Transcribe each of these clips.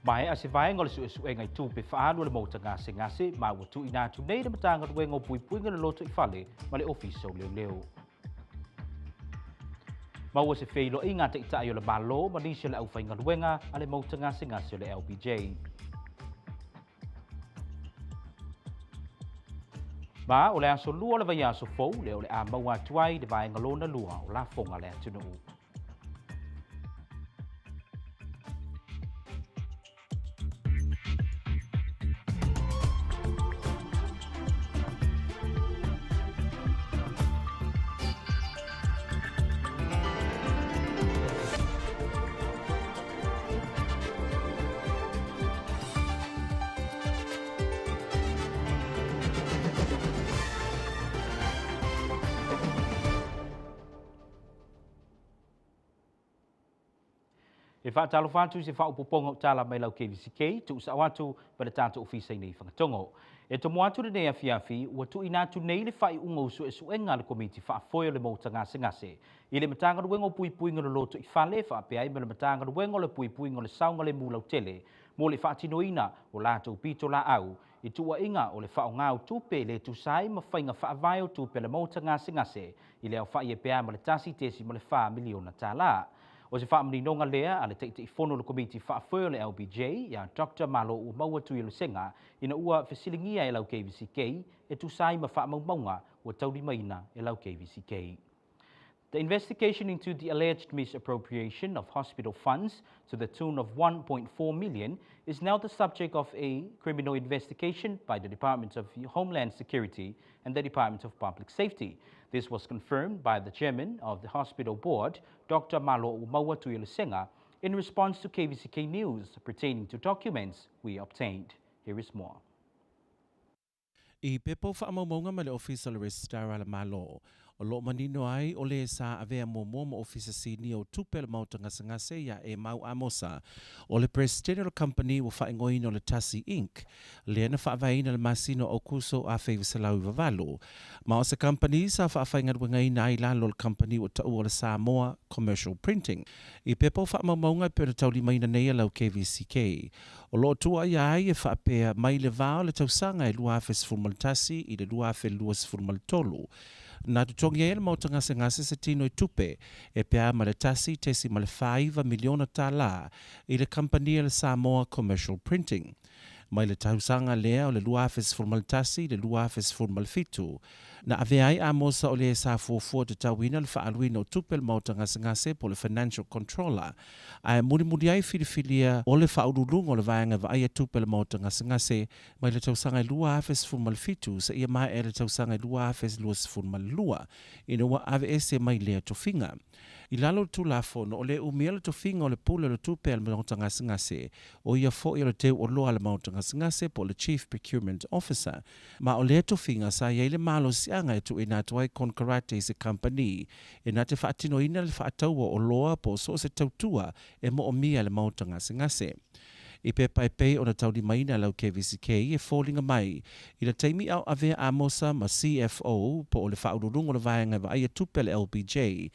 Mai a se vai ngol su ngai tu pe fa no le mo tanga se ngase ma wo tu ina tu nei le matanga we ngo pui pui ngalo loto I fale ma le office o leo. Ma wo se feilo inga te ita yo le malo ma ni se le au fai ngalo wenga ale mo tanga se ngase le LBJ. Ma o le aso lua le vai aso fou le o le a maua tuai de vai ngalo na lua o la fonga le atunu. E whaatalo whantu se whaupoponga tala mai lau KVZK, tu sa watu pa le tātou ofisa nei whangatongo. E tomo atu le nei a fiafi, ua tu inatu nei le whai unga usu e suenga le komiti whaafoio le mauta ngase ngase. I le matanga ruengo pui pui ngolo loto I whale, whaapeai me le matanga ruengo le pui pui ngolo saunga le mulau tele, mo le whaatinoina o lātou pito la au, I tua inga o le whao ngau tupe le tu sai ma whainga whaavaio tupe le mauta ngase ngase, I le au whai e pea ma le tasi tesi ma le wha miliona tāla. O se whaaminonga lea, ale te fono le komiti whaafoio le LBJ, ia Dr. Malo ua maua tui le senga, ina ua whesilingia e lau KVZK, e tu sai ma whaamaumaunga ua taurimaina e lau KVZK. The investigation into the alleged misappropriation of hospital funds to the tune of 1.4 million is now the subject of a criminal investigation by the Department of Homeland Security and the Department of Public Safety. This was confirmed by the chairman of the hospital board, Dr. Malo Umawa Tuyulusenga, in response to KVZK news pertaining to documents we obtained. Here is more. I pepo whaamamonga ma le official registrar ala malo. O lo manino ai o le sa avea momo ma officer sini o tupe le mauta ngase ya e mau amosa. O le president o company wa whaingoina o le Tasi Inc. Le ana whaavaina le masino o kuso a whaivisalau I vavalu. Ma o se company sa whaafainger wengaina ai lalo le company o tau o le Samoa Commercial Printing. I pepo whaamamonga pe o tauli maina nei lau KVZK. O lo tua ia ai e whaapea mai le vao le tausanga e lua afes Tasi I le lua afe luas tolu. Na tutongi e le mauta ngase se tino I tupe e pea ma le tasi tesi ma le 5 miliona tāla I le company le Samoa Commercial Printing. Mai le tausanga lea o le lua afes tasi le lua afes fitu. Na aveai a mosa o le sa fuafua te tauina le whaaluina o tupe le mauta ngase po le Financial Controller. A muri ai filifilia o le whaurulunga o le vaenga va aia tupe le mauta ngase mai le tausanga I lua afes fitu sa ia mai e le tausanga I lua afes lua. Ina wa ave ese mai lea tofinga. I lalo tu la fono o le umia le tofinga o le pule le tupe le mauta ngase o ia fo I le teu o loa le mauta ngase po le Chief Procurement Officer. Ma o le tofinga sa ia le malo sianga e tu ina tuai konkarate se company. E na te whaatino ina le whaataua o loa po so se tautua e mo o mia le mauta ngase. I pe pai o na tauri maina lau KVZK e fōlinga mai. I la taimi au avea amosa ma CFO po o le whaururungo le vaenga wa aia tupe le LBJ.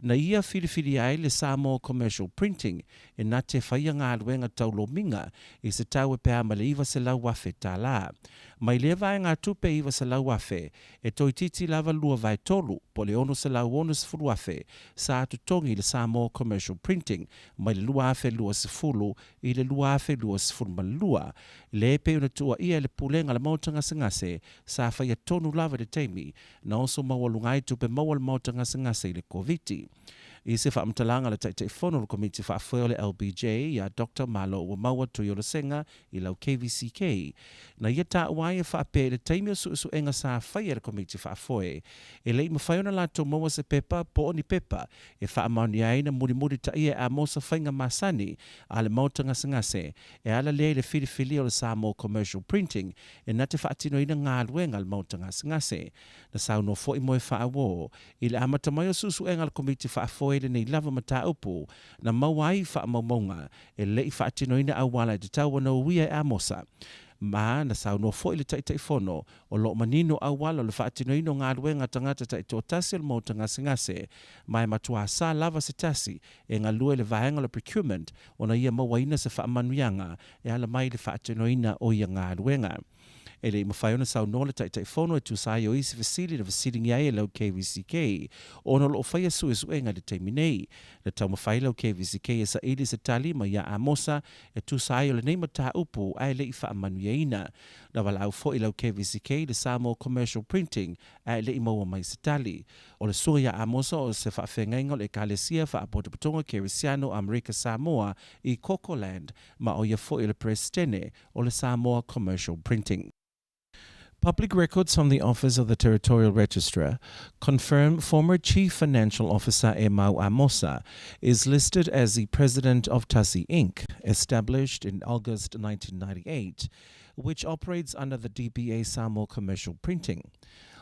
Na ia filifili ai le Samoa Commercial Printing e na te whaia ngā luenga taulo minga I se tau e pēa ma le iwa se lau wafe tā la. Mai le vaenga tupe iwa se lau wafe e toi titi lava lua vai tolu po le ono se lau ono se furu wafe sa atu tongi le Samoa Commercial Printing mai le lua afe lua se fulu I le lua afe lua se furu malua. Le pe una tua ia le pulenga le mauta ngase sa whaia tonu lava le teimi na oso mawalungai tupe mawal mauta ngase le koviti. I se whaamtalanga le taitei whono le komiti whaafoio le LBJ ia Dr. Malo ua maua tui o le senga I lau KVZK. Na ia tā uai e whaape le teimi o su enga sa whaia le komiti whaafoe. E lei mawhaiona lato maua se pepa po oni pepa e whaamauni ai na muri ta ia a mosa whainga masani a le mauta ngase e ala lei le filifili o le Samoa Commercial Printing e na te whaatino ina ngā luenga le mauta ngase. Na sauno fo I moe whaawo I le amata mai o su enga le komiti whaafoe le nei lava mata upu na mawai wha maumonga e lei whaatinoina awala te tau wana uia e amosa. Ma na sauno fo ile taifono o lo manino awala le faatinoino ngā luenga tangata taitotasi le mau ngase mai matua sa lava se tasi e ngā lue le vaenga le procurement o na ia mawaina se faamanuianga e ala mai le faatinoina o ia ngā luenga. E le mawhaiona sau nola taifono e tusai o isi fasili na fasili ngai e lau KVZK o na lo whaia suenga le teiminei. Le tau mawhai lau KVZK e sa ili se tali ma ia amosa e tusai o le neima ta upu ai le i faamanuiaina. Na wala au fo i lau KVZK le Samoa Commercial Printing ai le i maua mai se tali. O le sua ia amosa o se whaafengainga le kalesia whaapotapatonga Kerisiano Amerika Samoa i Cocoland ma o ia fo i le Prestene o le Samoa Commercial Printing. Public records from the Office of the Territorial Registrar confirm former Chief Financial Officer Emau Amosa is listed as the president of Tassi Inc., established in August 1998, which operates under the DBA Samoa Commercial Printing.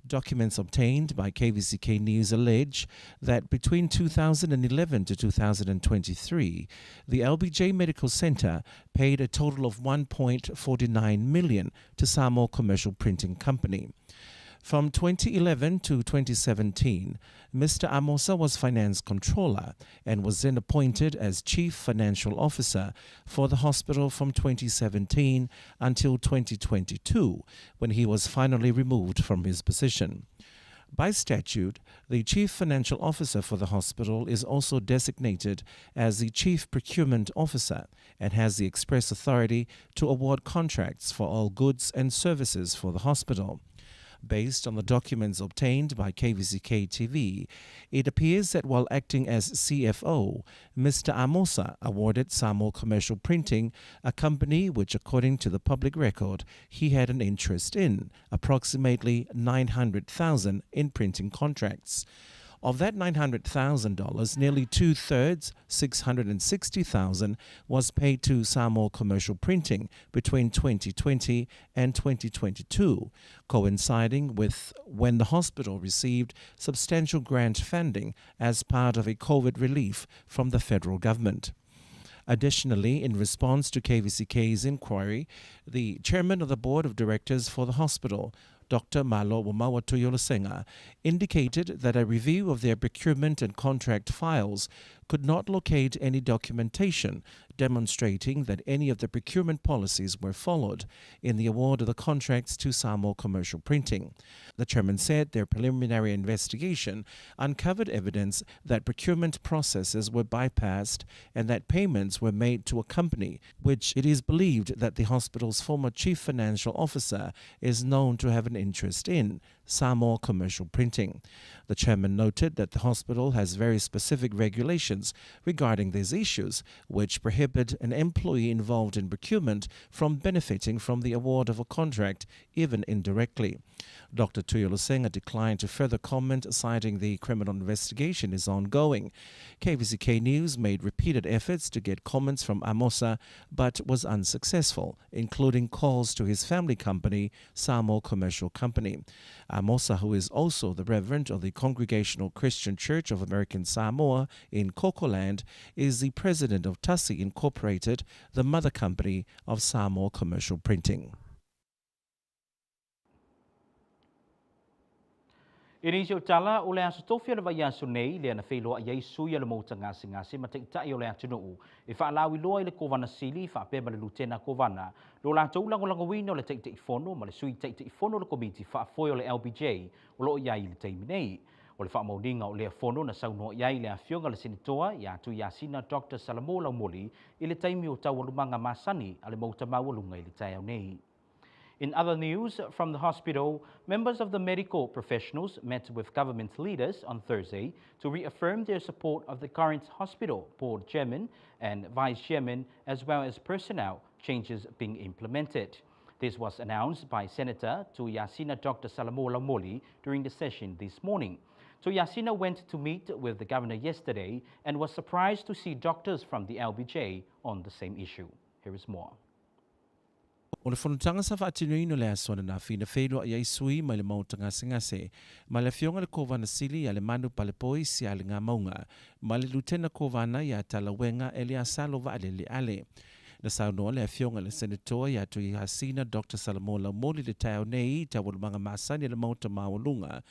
Documents obtained by KVZK News allege that between 2011 to 2023, the LBJ Medical Center paid a total of $1.49 million to Samoa Commercial Printing Company. From 2011 to 2017, Mr. Amosa was finance controller and was then appointed as chief financial officer for the hospital from 2017 until 2022, when he was finally removed from his position. By statute, the chief financial officer for the hospital is also designated as the chief procurement officer and has the express authority to award contracts for all goods and services for the hospital. Based on the documents obtained by KVZKTV, it appears that while acting as CFO, Mr. Amosa awarded Samoa Commercial Printing, a company which, according to the public record, he had an interest in, approximately $900,000 in printing contracts. Of that $900,000, nearly two-thirds, $660,000, was paid to Samoa Commercial Printing between 2020 and 2022, coinciding with when the hospital received substantial grant funding as part of a COVID relief from the federal government. Additionally, in response to KVZK's inquiry, the chairman of the board of directors for the hospital, Dr. Malo Wamawa Tuyolasenga, indicated that a review of their procurement and contract files could not locate any documentation demonstrating that any of the procurement policies were followed in the award of the contracts to Samoa Commercial Printing. The chairman said their preliminary investigation uncovered evidence that procurement processes were bypassed and that payments were made to a company which it is believed that the hospital's former chief financial officer is known to have an interest in, Samoa Commercial Printing. The chairman noted that the hospital has very specific regulations regarding these issues, which prohibit an employee involved in procurement from benefiting from the award of a contract, even indirectly. Dr. Tuyolasenga declined to further comment, citing the criminal investigation is ongoing. KVZK News made repeated efforts to get comments from Amosa, but was unsuccessful, including calls to his family company, Samoa Commercial Company. Amosa, who is also the Reverend of the Congregational Christian Church of American Samoa in Cocoland, is the president of Tassi Incorporated, the mother company of Samoa Commercial Printing. Inisio tala o le aso tofia le vai aso nei le ana whailoa iei sui le mauta ngasi ma te itai o le atunuu e whaalawi loa i le kovana sili whaapema le lutena kovana lo la tau lango wino le teite i fono ma le sui teite i fono le komiti whaafoi o le LBJ o lo iai le teimi nei. O le whaamauninga o le fono na saunoa iai le afionga le sinitoa i atu Iasina Dr. Salamo Laumoli i le taimi o tau alumanga masani a le mauta maualunga i le tai au nei. In other news from the hospital, members of the medical professionals met with government leaders on Thursday to reaffirm their support of the current hospital board chairman and vice chairman, as well as personnel changes being implemented. This was announced by Senator Tuyasina Dr. Salamo Laumoli during the session this morning. Tuyasina went to meet with the governor yesterday and was surprised to see doctors from the LBJ on the same issue. Here is more. O le whanutanga sa whaatinuino le asona na whina whailua i eisui mai le mautanga singase, mai le fionga le kovana sili a le manu palepoi si a le ngā maunga, mai le lutena kovana i a talawenga e le asalo va ale le ale. Na saunoa le afionga le senator ya tui hasina Dr. Salamo Laumoli le tau nei ta wala mga masani le mauta mawalunga.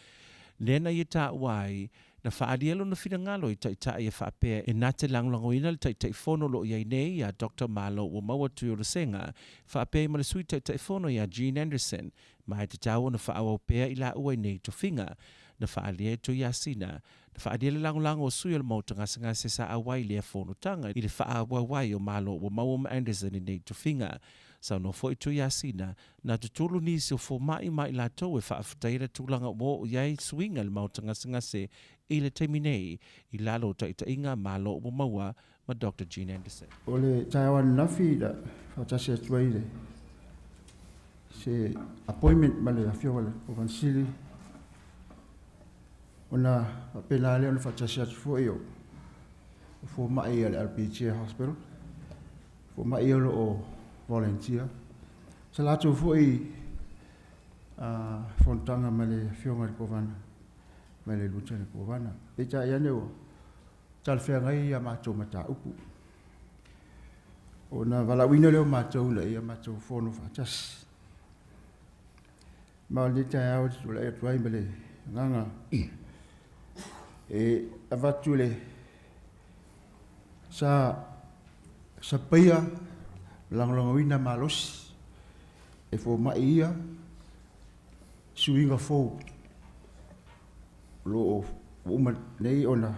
Lena i ta wai na whaadielo na whingalo i ta i whapea e nate langlangoina le ta fono lo i nei ya Dr. Malo o maua tui o senga whapea i malasui ta fono ya Jean Anderson mai te tau na whaawa pea i la ua nei to whinga na whaalia tu Yasina na whaadia le langolango o sui o le mauta ngase sa awai lea fono tanga i le whaawa wai o Malo o maua Anderson i nei to whinga. Sa no fo itu Yasina na tutulu ni se fo mai la to e fa aftaira tulanga mo yai swinga le mautanga ngase i le teminei i lalo ta inga Malo mo maua ma Dr. Jean Anderson. Ole Taiwan nafi da fa tasi tuaile se appointment male afio wala o kansili ona pena le ona fa tasi fo io fo mai al RPG hospital fo mai o volunteer. Salato foi fontanga male fionga kovana male lucha kovana. Pecha yane o talfea ngai ya macho mata upu. Ona vala wina leo macho le ya macho fono fatas. Ma lita ya o tula ya tuai male nganga. E avatule sa paya langlangawina malos e fo maia suinga fo lo uma nei ona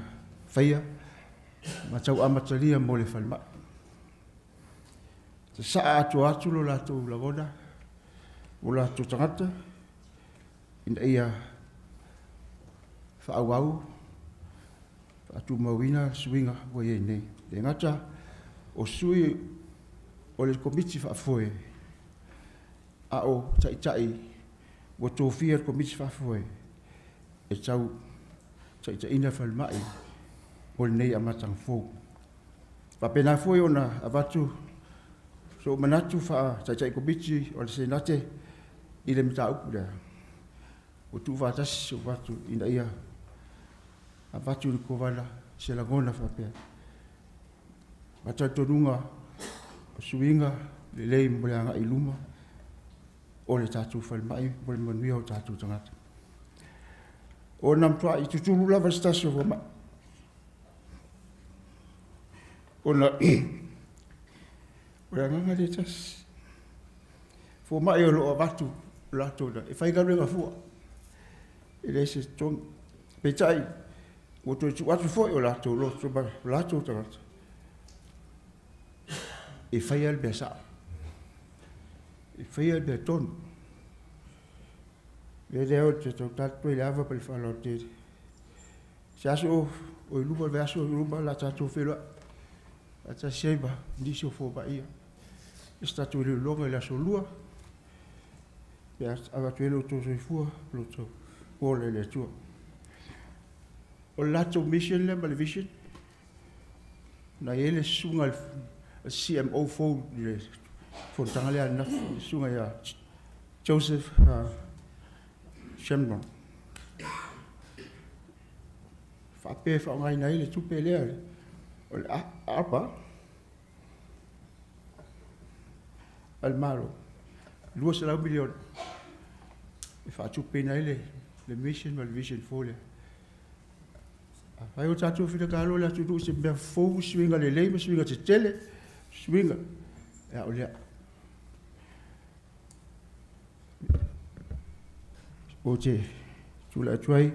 faia ma tau amatalia mo le falma te sa atu lo la tu lagona o la tu tangata ina ia fa awau fa tu mawina suinga wo ye nei le ngata o sui o le komiti whaafoe. A o tai o tōwhia komiti whaafoe. E tau tai ina whalmai o le nei amatang fō. Wapena foe ona avatu so manatu wha tai komiti o le senate i le mta upu lea. O tu whatasi o watu ina ia avatu ni kovala se lagona whapea. Mata tonunga suinga le lei mo le anga i luma o le tatu whalmai mo le manuia o tatu tangata. O namtua i tutulu lava stasio wa mai. O na o le anganga le tas. Fo mai o lo avatu lato da. E whai garuenga fua. E le se tong petai o to tu watu foi o lato lo soba lato tangata. E whai al besa. E whai al beton. E leo te tau tatu i lava pa le whala o te. Se aso o i lupa le aso o i lupa la tatu o whelua. A ta seiba, nisi o fōpa ia. E statu i le longa i la so lua. E awa tuele o tō soi fua, lo tō kōle le tua. O lato mission le ma le vision. Na ele sunga le CMO phone le fontanga le ana sunga ya Joseph Shamron. Whape whaongai nei le tupe lea le. O le apa. Almaro. 2 milion. E whaatupe nei le mission ma le vision for le. Ai o tatu fina kalo la tu se be fo swinga le le swinga te tele swinga ya o le o te tu la tuai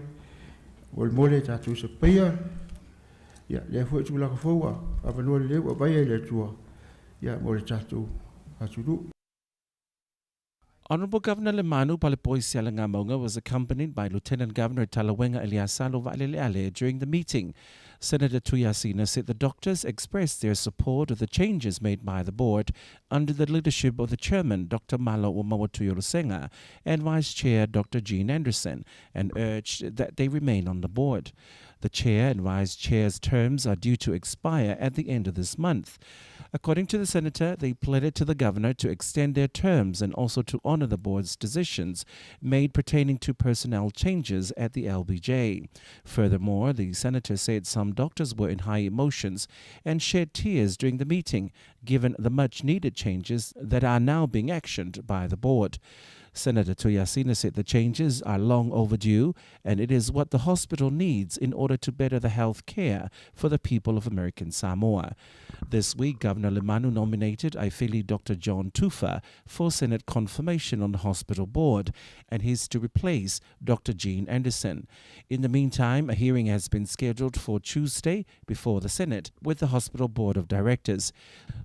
o le mole tatu se pia ya le fo tu la fo wa ava no le wa vai le tua ya mo le tatu atu. Honourable Governor Lemanu Palipoisialanga Maunga was accompanied by Lieutenant Governor Talawenga Eliasalo Valeleale during the meeting. Senator Tuyasina said the doctors expressed their support of the changes made by the board under the leadership of the chairman, Dr. Malo Umawatuyorosenga, and Vice Chair, Dr. Jean Anderson, and urged that they remain on the board. The chair and vice chair's terms are due to expire at the end of this month. According to the senator, they pleaded to the governor to extend their terms and also to honor the board's decisions made pertaining to personnel changes at the LBJ. Furthermore, the senator said some doctors were in high emotions and shed tears during the meeting, given the much-needed changes that are now being actioned by the board. Senator Tuyasina said the changes are long overdue and it is what the hospital needs in order to better the health care for the people of American Samoa. This week, Governor Lemanu nominated Ifili Dr. John Tufa for Senate confirmation on the hospital board, and he's to replace Dr. Jean Anderson. In the meantime, a hearing has been scheduled for Tuesday before the Senate with the hospital board of directors.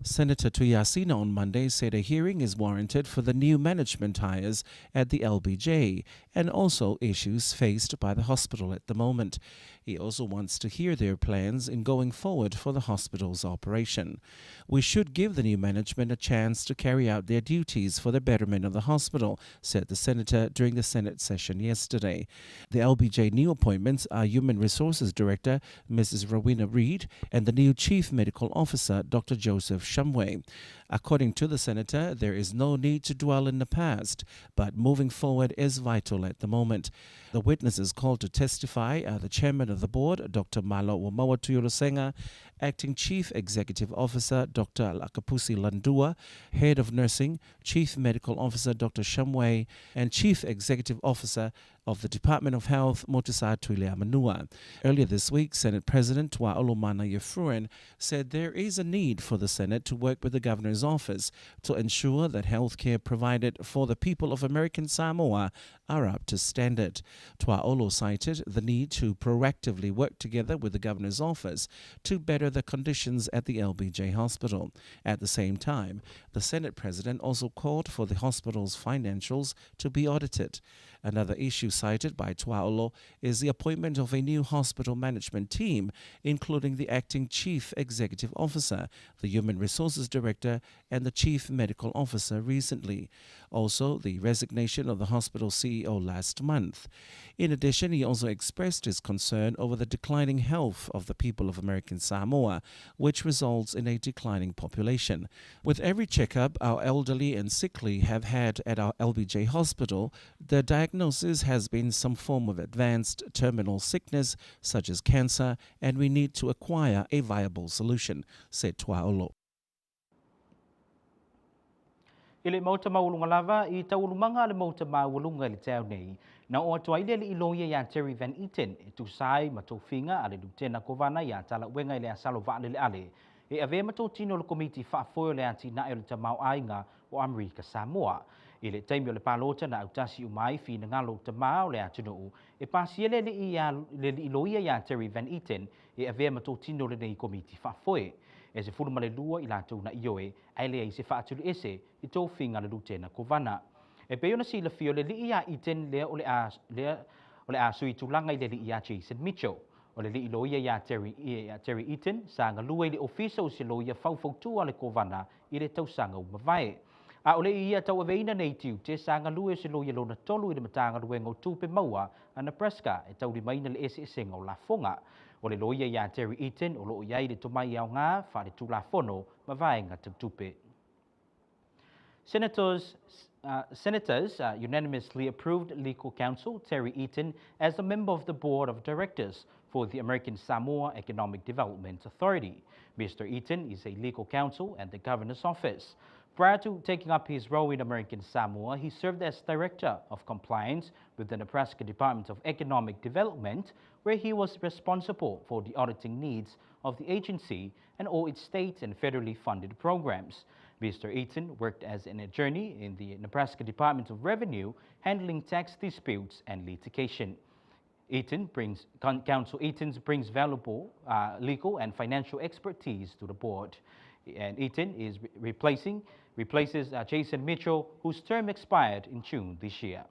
Senator Tuyasina on Monday said a hearing is warranted for the new management hires at the LBJ and also issues faced by the hospital at the moment. He also wants to hear their plans in going forward for the hospital's operation. We should give the new management a chance to carry out their duties for the betterment of the hospital, said the senator during the Senate session yesterday. The LBJ new appointments are Human Resources Director Mrs. Rowena Reed and the new Chief Medical Officer Dr. Joseph Shumway. According to the senator, there is no need to dwell in the past, but moving forward is vital at the moment. The witnesses called to testify are the chairman of the board, Dr. Malo Wamoa Tuyorosenga, Acting Chief Executive Officer Dr. Lakapusi Landua, Head of Nursing, Chief Medical Officer Dr. Shumway, and Chief Executive Officer of the Department of Health, Motisa Tuilea Manua. Earlier this week, Senate President Tuaolomana Yefruin said there is a need for the Senate to work with the Governor's office to ensure that health care provided for the people of American Samoa are up to standard. Tuaolo cited the need to proactively work together with the Governor's office to better the conditions at the LBJ hospital. At the same time, the Senate President also called for the hospital's financials to be audited. Another issue cited by Tuaolo is the appointment of a new hospital management team, including the acting chief executive officer, the human resources director, and the chief medical officer recently. Also, the resignation of the hospital CEO last month. In addition, he also expressed his concern over the declining health of the people of American Samoa, which results in a declining population. With every checkup our elderly and sickly have had at our LBJ hospital, the diagnosis has been some form of advanced terminal sickness, such as cancer, and we need to acquire a viable solution, said Tuaolo. Ile mauta maulunga lava I taulumanga le mauta maulunga le tau nei na o atuai le iloia ya Terry Van Eaton tu sai matofinga ale Lieutenant Governor ya tala wenga ile asalo va le ale e ave matotino le komiti fa foio le antina le tamau ainga o Amerika Samoa ile taimio le palota na utasi umai fi ngalo tamau le atino e pasiele le iloia ya Terry Van Eaton e ave matotino le nei komiti fa foio e se fulu male lua I lātou na ioe, aile ai se whaatulu ese I tō whinga le Lieutenant Governor. E peona si la fio le li ia iten lea o le a sui tulanga I le li ia Jason Mitchell. O le li loia ia Terry Eaton, sa nga lua I le ofisa o se loia faufautua le Governor I le tausanga umawai. A o le ia tau aveina nei tiu te sa nga lua se loia lona tolu I le matanga luenga o tupe maua a Nebraska e tau li maina le ese senga o la fonga. O le loia ia Terry Eaton o loo iai le tomai au ngā wha le tulafono ma vaenga tupe. Senators unanimously approved legal counsel Terry Eaton as a member of the board of directors for the American Samoa Economic Development Authority. Mr. Eaton is a legal counsel at the governor's office. Prior to taking up his role in American Samoa, he served as Director of Compliance with the Nebraska Department of Economic Development, where he was responsible for the auditing needs of the agency and all its state and federally funded programs. Mr. Eaton worked as an attorney in the Nebraska Department of Revenue, handling tax disputes and litigation. Counsel Eaton brings valuable legal and financial expertise to the board. And Eaton replaces Jason Mitchell, whose term expired in June this year.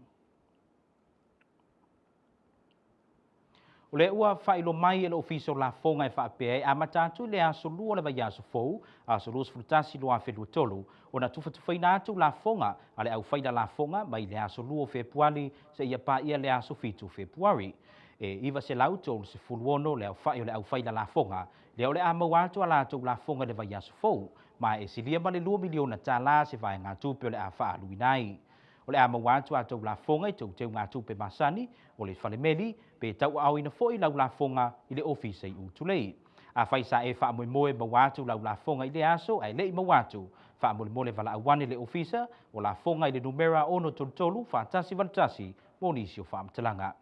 O le ua whailo mai e le ofiso la fonga e whaapea a matatu le aso lua le vai aso fou, aso lua sfrutasi lua whelua tolu, o na tufatuwhaina atu la fonga, a le au whaida la fonga mai le aso lua Februari, se ia pa ia le aso fitu Februari. iwa se lau tolu se fuluono le au whai o le au whai la fonga, le o le a mawatu ala tau la fonga le vai asu fou, ma e silia ma le 2 miliona tā la se vai ngā tupe o le a wha aluinai. O le a mawatu a tau la fonga i tau teu ngā tupe masani, o le whalemeli, pe tau au ina fo i lau la fonga i le ofisa i utulei. A whai sa e wha moe mawatu lau la fonga i le aso, ai le i mawatu, wha moe wala awane le ofisa, o la fonga i le numera ono tolu, wha tasi valtasi, mo nisi o wha amtalanga.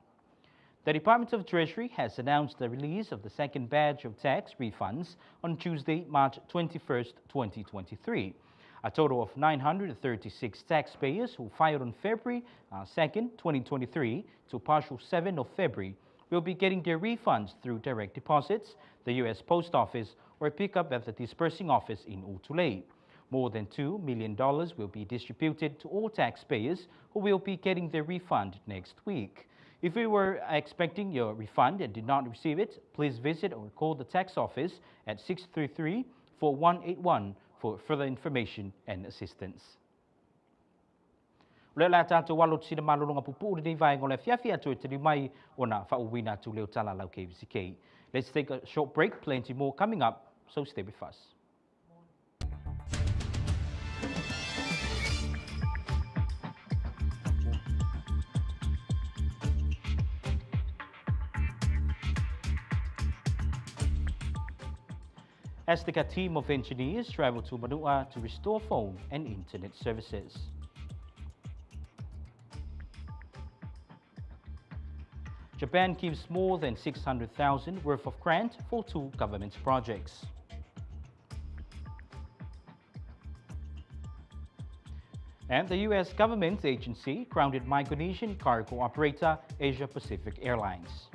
The Department of Treasury has announced the release of the second batch of tax refunds on Tuesday, March 21st, 2023. A total of 936 taxpayers who filed on February 2nd, 2023 to partial 7th of February will be getting their refunds through direct deposits, the U.S. Post Office, or pickup at the dispersing office in Utulei. More than $2 million will be distributed to all taxpayers who will be getting their refund next week. If you were expecting your refund and did not receive it, please visit or call the tax office at 633-4181 for further information and assistance. Le la tātou walot sina malolonga pupu ni vai ngole fiafi atu e tiri mai ona whauwina tu leo tala lau KVZK. Let's take a short break, plenty more coming up, so stay with us. As the team of engineers travel to Manua to restore phone and internet services. Japan gives more than 600,000 worth of grant for 2 government projects. And the U.S. government agency grounded Micronesian cargo operator Asia Pacific Airlines.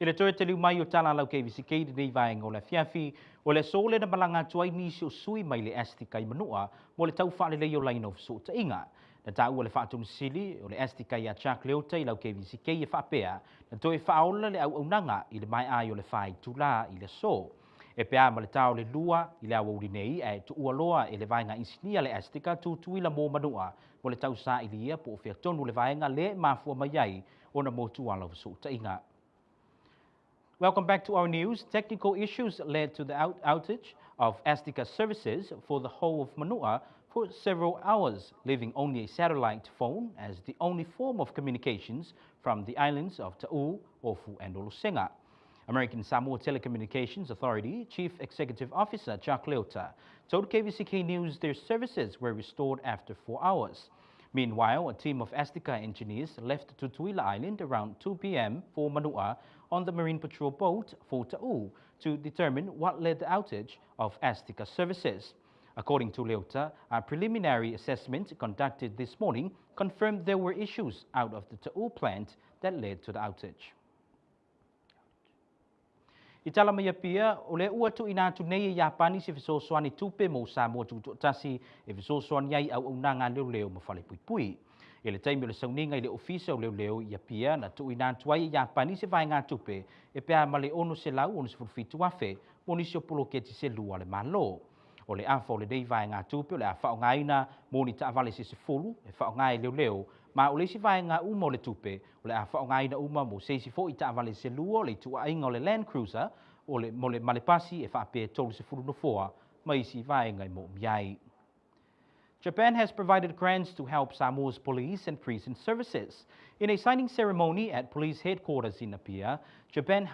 I le toe te liu mai o tala lau KVZK di nei vaenga o le fiafi o le sole na malanga tuai nisi o sui mai le estika i manua mo le tau whaale leo laino so ta inga. Na tau o le whaatun sili o le estika i a Chuck Leota i lau KVZK i whaapea na toe whaola le au aunanga i le mai ai o le whai tula i le so. E pea ma le tau le lua i le awauri nei e tu ualoa e le vaenga insinia le estika tu tuila mō manua mo le tau sa i lia po o whea tonu le vaenga le mafua mai ai o na mō tuala so ta inga. Welcome back to our news. Technical issues led to the outage of Estika services for the whole of Manua for several hours, leaving only a satellite phone as the only form of communications from the islands of Ta'u, Ofu, and Olusenga. American Samoa Telecommunications Authority Chief Executive Officer Chuck Leota told KVZK News their services were restored after 4 hours. Meanwhile, a team of Estika engineers left Tutuila Island around 2 p.m. for Manua on the Marine Patrol boat for Ta'u to determine what led the outage of Estika services. According to Leota, a preliminary assessment conducted this morning confirmed there were issues out of the Ta'u plant that led to the outage. I tala mai pia o le ua tu ina tu nei ya pani se fesosoani tupe mo Samoa tu tasi e fesosoani ai au unanga leo ma fale pui. E le taimi o le sauninga i le ofisa o leo ia pia na tu ina tu ai ya pani se vai ngā tupe e pea ma le ono se lau ono se fulfitu afe mo nisi o polo keti se lua le malo. O le afa o le dei vai ngā tupe o le afa o ngaina mo ni ta avale se fulu e fa o ngai leo ma o le si vai ngā uma o le tupe o le afa o ngaina uma mo se si fo i ta avale se lua o le tua inga o le Land Cruiser o le mo le malepasi e fa pe tolu se fulu no foa mai si vai ngai mo miai. Japan has provided grants to help Samoa's police and prison services. In a signing ceremony at police headquarters in Apia, Japan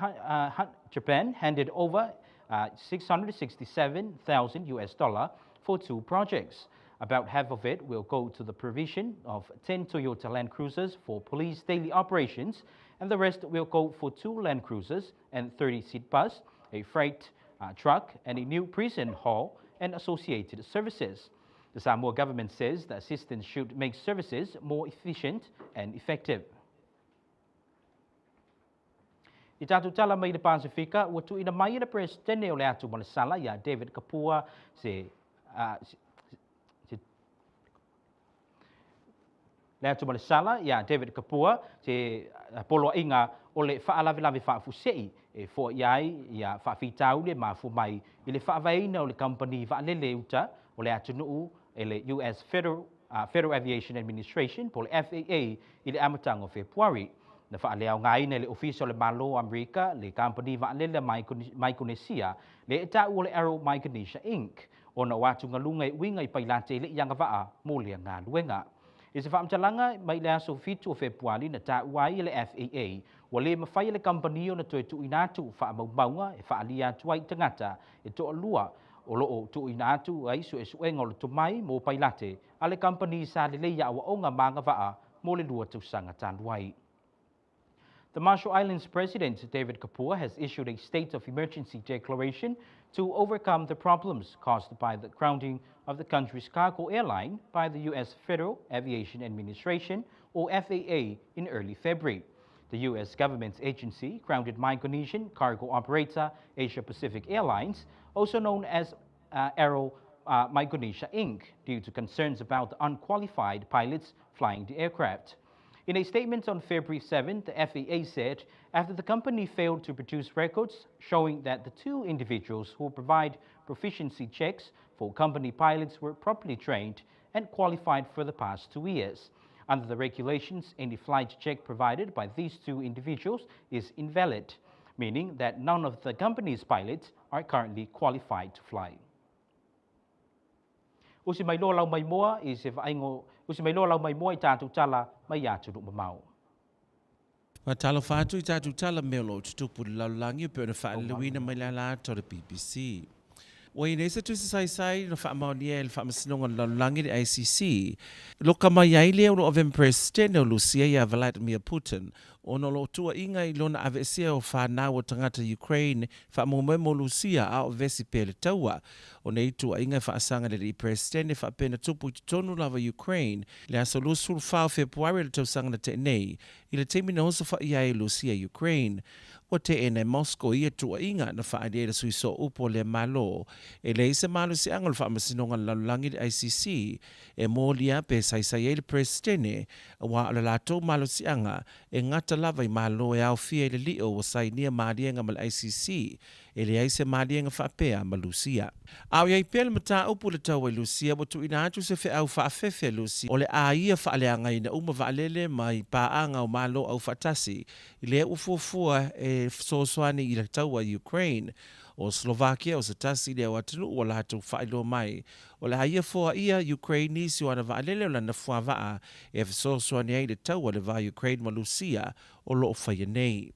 handed over $667,000 for 2 projects. About half of it will go to the provision of 10 Toyota Land Cruisers for police daily operations, and the rest will go for 2 Land Cruisers and 30-seat bus, a freight truck, and a new prison hall and associated services. The Samoa government says the assistance should make services more efficient and effective. I tātou tala mai le Pasifika, ua tu ina mai le presidente o le atu Malasala, ia David Kapua, le atu Malasala, ia David Kapua, se polo inga o le whaalawe whaafusei, e fo iai, ia whaafitau le mafu mai, i le whaawaina o le company whaalele uta, o le atu nuu, e le US Federal Aviation Administration, po le FAA, i le amatanga o Februari. Na whaaleau ngai ne le ofisa o le malo Amerika, le company waalele Micronesia, le eta ua le Aero Micronesia Inc. O na watu ngalunga i winga i pailate i le ianga waa mo le ngā luenga. I se whaamtalanga mai le aso fitu o Februari na ta uai i le FAA, wa le mawhai le company o na toe tu inatu whaamaumaunga e whaalia tuai tangata e toa lua o loo tu inatu ai su e suenga o le tumai mo pailate a le company sa le leia awa onga manga waa mo le lua tausanga tanuai. The Marshall Islands President, David Kapua, has issued a state of emergency declaration to overcome the problems caused by the grounding of the country's cargo airline by the U.S. Federal Aviation Administration, or FAA, in early February. The U.S. government's agency grounded Micronesian cargo operator Asia Pacific Airlines, also known as Aero Micronesia Inc., due to concerns about the unqualified pilots flying the aircraft. In a statement on February 7, the FAA said after the company failed to produce records showing that the 2 individuals who provide proficiency checks for company pilots were properly trained and qualified for the past 2 years. Under the regulations, any flight check provided by these 2 individuals is invalid, meaning that none of the company's pilots are currently qualified to fly. Usi mai loa lau mai moa i se whaingo, usi mai loa lau mai moa I tātou tala mai atu nuk mamau. Ma talo whātu I tātou tala melo tutupu laulangi o pēna whaalewina mai la to the BBC. Wai nei sa tusi sai no whaamaunia e le whaamasinonga laulangi de ICC. Loka mai ai leo no of President o Lucia ia Vladimir Putin. Ono lo tua inga I lona avesia o whanau o tangata Ukraine whaamomemo Lucia a o vesi pele taua. O nei tu a inga whaasanga le Presidente whaapena tupu i tonu lava Ukraine le aso lusul whao Februari le tausanga na te nei i le teimi na hosa wha ia e Lucia Ukraine. O te e nei Moscow ia tu a inga na wha adea sui so upo le malo. E le isa malo si angol wha amasinonga lalulangi le ICC e mōlia pe saisai e le Presidente wa ala lato malo si anga e ngata lava i malo e au fia le lio o sai nia maarienga mal ICC e le aise maarienga whaapea ma Lucia. Au iai pēle mata upu le tau e Lucia wa tu ina atu se fe au whaafefe Lucia o le a ia whaaleanga ina uma waalele mai paanga o malo au whatasi i le ufuafua e sosoani i le tau a Ukraine o Slovakia o se tasi le watanu o latu whailo mai. O le haia fua ia Ukraine nisi wana waalele o lana fuavaa e sosoani ai le tau a le va Ukraine ma Lucia o loo whaia nei.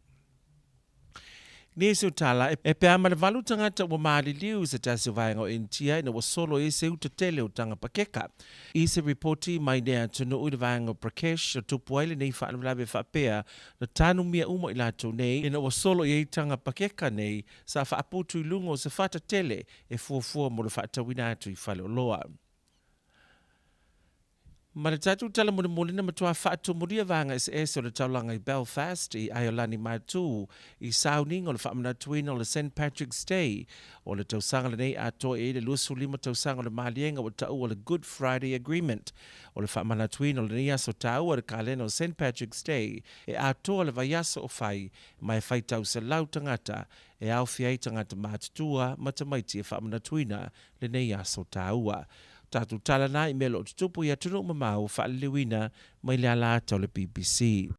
Nese utala e pe ama le valu tangata wa maali liu se tasi vaenga o intia ina wa solo e se utatele o tanga pakeka. I se reporti mai nea tunu ui le vaenga o Prakesh o tupu aile nei whaanulawe whaapea na tanu mia uma i lato nei ina wa solo e tanga pakeka nei sa whaaputu i lungo se whata tele e fuafua mo le whaatawina atu i whale o loa. Ma le tatu tala muna mulina matua whaatu muria vanga SS o le taulanga i Belfast i Aiolani Matu i Sauning o le whaamana tuina o le St. Patrick's Day o le tausanga le nei ato e le lusu lima tausanga o le malienga o tau o le Good Friday Agreement o le whaamana tuina o le nei aso tau o le kalena o St. Patrick's Day e ato o le vaiasa o whai mai whai tau se lau tangata e au fiai tangata mātutua matamaiti e whaamana tuina le nei aso taua. Tatu talana i melo tutupu ia tunu mamau whaaliwina mai le ala tau le BBC.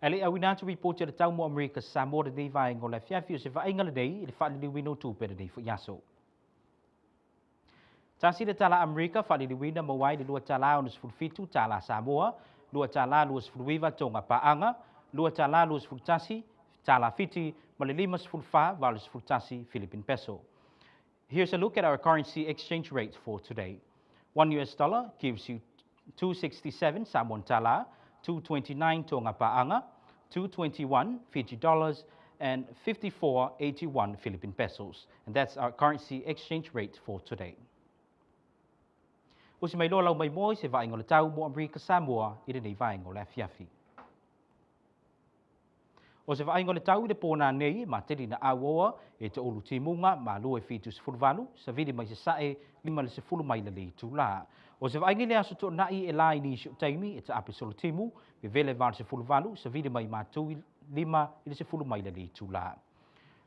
Ele awina tu report le tau mo Amerika Samoa de vai ngo le fiafi o se vainga le dei le whaaliwina o tupe le dei fu yaso. Tasi le tala Amerika whaaliwina mawai le lua tala o nusfulfitu tala Samoa, lua tala lua sfulwiva tonga paanga, lua tala lua sfultasi tala fiti ma le lima sfulfa valu sfultasi Philippine peso. Here's a look at our currency exchange rate for today. $1 gives you 267 Samoan tala, 229 Tonga paanga, 221 Fiji dollars, and 54.81 Philippine pesos. And that's our currency exchange rate for today. O si mai lola mai moi se vaingo le tau mo Amerika Samoa i le nei vaingo le fiafi. O se vaingo le tau i le pōna nei ma teri na awoa e te olu timunga ma lua e fitu se fulvalu sa vidi mai se sae lima le se fulu mai le li tūla. O se vaingo le aso tō nai e lai ni siu taimi e te ape solo timu me vele var se fulvalu sa vidi mai ma tui lima i le se fulu mai le li tūla.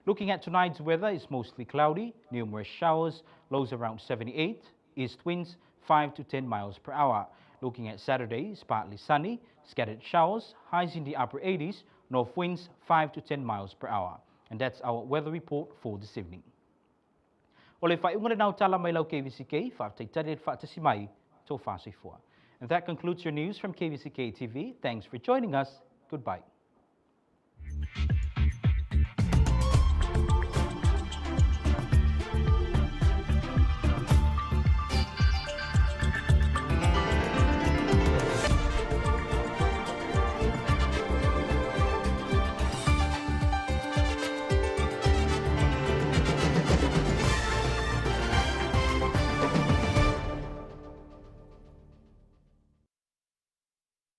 Looking at tonight's weather, it's mostly cloudy, numerous showers, lows around 78, east winds 5 to 10 miles per hour. Looking at Saturday, it's partly sunny, scattered showers, highs in the upper 80s, north winds 5 to 10 miles per hour. And that's our weather report for this evening. Ole whai unga nau tala mai lau KVZK, whaatai tare whaatasi mai, tō whāsui fua. And that concludes your news from KVZK TV. Thanks for joining us. Goodbye.